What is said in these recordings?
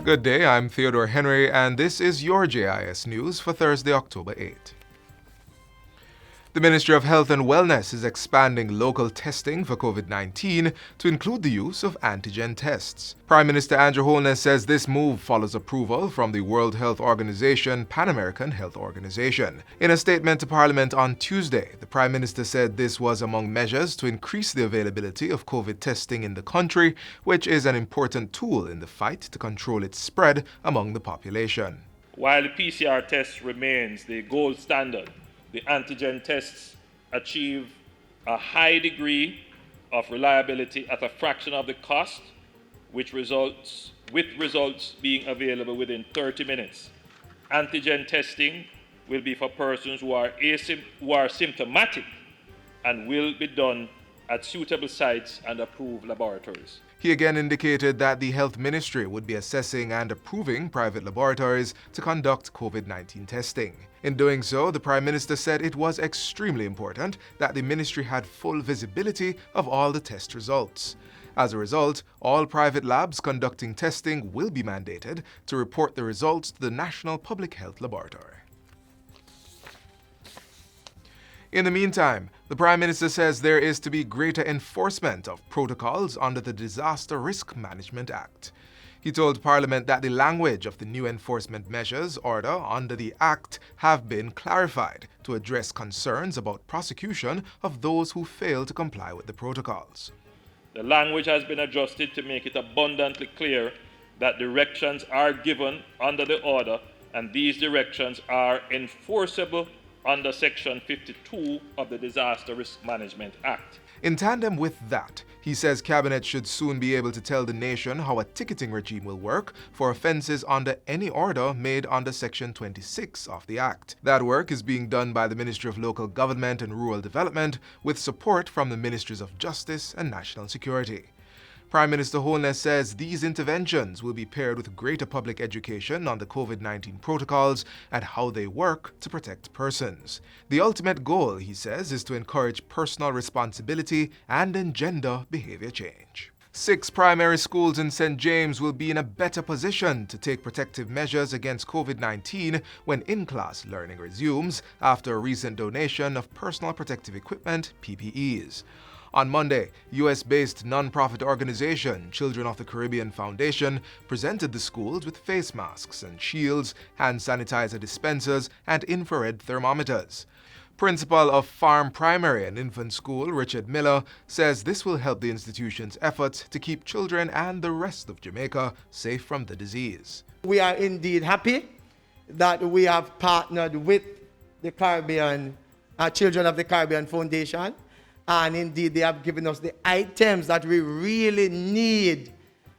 Good day, I'm Theodore Henry, and this is your JIS News for Thursday, October 8. The Ministry of Health and Wellness is expanding local testing for COVID-19 to include the use of antigen tests. Prime Minister Andrew Holness says this move follows approval from the World Health Organization Pan American Health Organization. In a statement to Parliament on Tuesday, the Prime Minister said this was among measures to increase the availability of COVID testing in the country, which is an important tool in the fight to control its spread among the population. While the PCR test remains the gold standard, the antigen tests achieve a high degree of reliability at a fraction of the cost, with results being available within 30 minutes. Antigen testing will be for persons who are symptomatic and will be done at suitable sites and approved laboratories. He again indicated that the Health Ministry would be assessing and approving private laboratories to conduct COVID-19 testing. In doing so, the Prime Minister said it was extremely important that the ministry had full visibility of all the test results. As a result, all private labs conducting testing will be mandated to report the results to the National Public Health Laboratory. In the meantime, the Prime Minister says there is to be greater enforcement of protocols under the Disaster Risk Management Act. He told Parliament that the language of the new enforcement measures order under the Act have been clarified to address concerns about prosecution of those who fail to comply with the protocols. The language has been adjusted to make it abundantly clear that directions are given under the order, and these directions are enforceable under Section 52 of the Disaster Risk Management Act. In tandem with that, he says Cabinet should soon be able to tell the nation how a ticketing regime will work for offences under any order made under Section 26 of the Act. That work is being done by the Ministry of Local Government and Rural Development with support from the Ministries of Justice and National Security. Prime Minister Holness says these interventions will be paired with greater public education on the COVID-19 protocols and how they work to protect persons. The ultimate goal, he says, is to encourage personal responsibility and engender behavior change. 6 primary schools in St. James will be in a better position to take protective measures against COVID-19 when in-class learning resumes after a recent donation of personal protective equipment, PPEs. On Monday, U.S.-based non-profit organization Children of the Caribbean Foundation presented the schools with face masks and shields, hand sanitizer dispensers, and infrared thermometers. Principal of Farm Primary and Infant School, Richard Miller, says this will help the institution's efforts to keep children and the rest of Jamaica safe from the disease. We are indeed happy that we have partnered with the Children of the Caribbean Foundation. And indeed, they have given us the items that we really need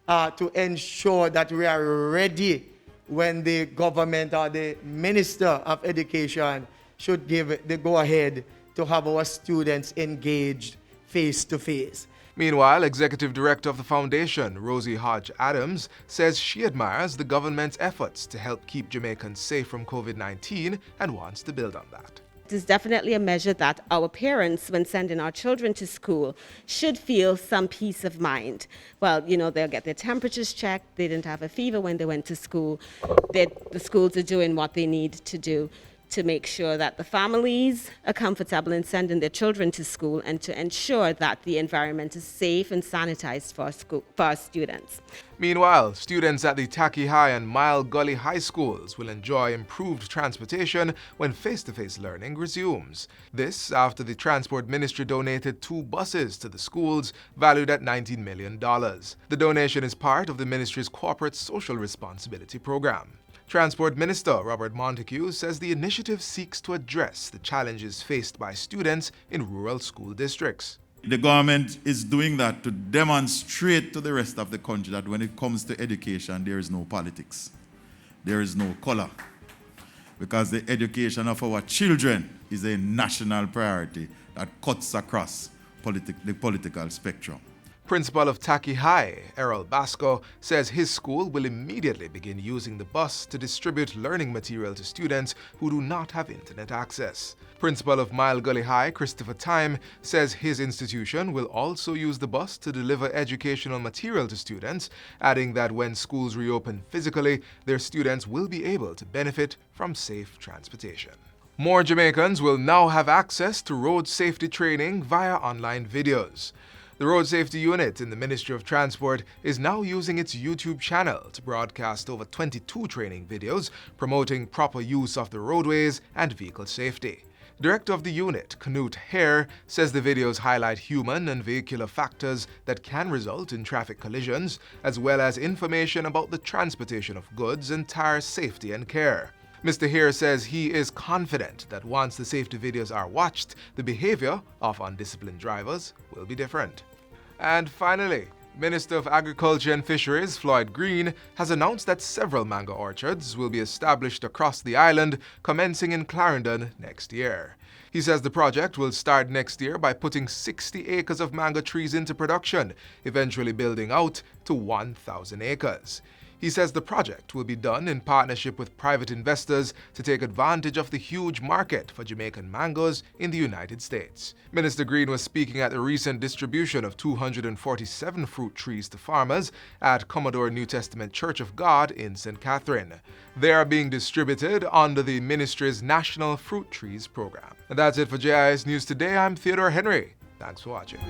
to ensure that we are ready when the government or the Minister of Education should give the go-ahead to have our students engaged face-to-face. Meanwhile, Executive Director of the Foundation, Rosie Hodge Adams, says she admires the government's efforts to help keep Jamaicans safe from COVID-19 and wants to build on that. It is definitely a measure that our parents, when sending our children to school, should feel some peace of mind. Well, they'll get their temperatures checked. They didn't have a fever when they went to school. The schools are doing what they need to do to make sure that the families are comfortable in sending their children to school and to ensure that the environment is safe and sanitized for our students. Meanwhile, students at the Taki High and Mile Gully High Schools will enjoy improved transportation when face-to-face learning resumes. This after the Transport Ministry donated 2 buses to the schools valued at $19 million. The donation is part of the ministry's corporate social responsibility program. Transport Minister Robert Montague says the initiative seeks to address the challenges faced by students in rural school districts. The government is doing that to demonstrate to the rest of the country that when it comes to education, there is no politics. There is no color. Because the education of our children is a national priority that cuts across the political spectrum. Principal of Taki High, Errol Basco, says his school will immediately begin using the bus to distribute learning material to students who do not have internet access. Principal of Mile Gully High, Christopher Time, says his institution will also use the bus to deliver educational material to students, adding that when schools reopen physically, their students will be able to benefit from safe transportation. More Jamaicans will now have access to road safety training via online videos. The Road Safety Unit in the Ministry of Transport is now using its YouTube channel to broadcast over 22 training videos promoting proper use of the roadways and vehicle safety. Director of the unit, Knut Hare, says the videos highlight human and vehicular factors that can result in traffic collisions, as well as information about the transportation of goods and tire safety and care. Mr. Hare says he is confident that once the safety videos are watched, the behavior of undisciplined drivers will be different. And finally, Minister of Agriculture and Fisheries Floyd Green has announced that several manga orchards will be established across the island, commencing in Clarendon next year. He says the project will start next year by putting 60 acres of mango trees into production, eventually building out to 1,000 acres. He says the project will be done in partnership with private investors to take advantage of the huge market for Jamaican mangoes in the United States. Minister Green was speaking at the recent distribution of 247 fruit trees to farmers at Commodore New Testament Church of God in St. Catherine. They are being distributed under the ministry's National Fruit Trees program. And that's it for JIS News Today. I'm Theodore Henry. Thanks for watching.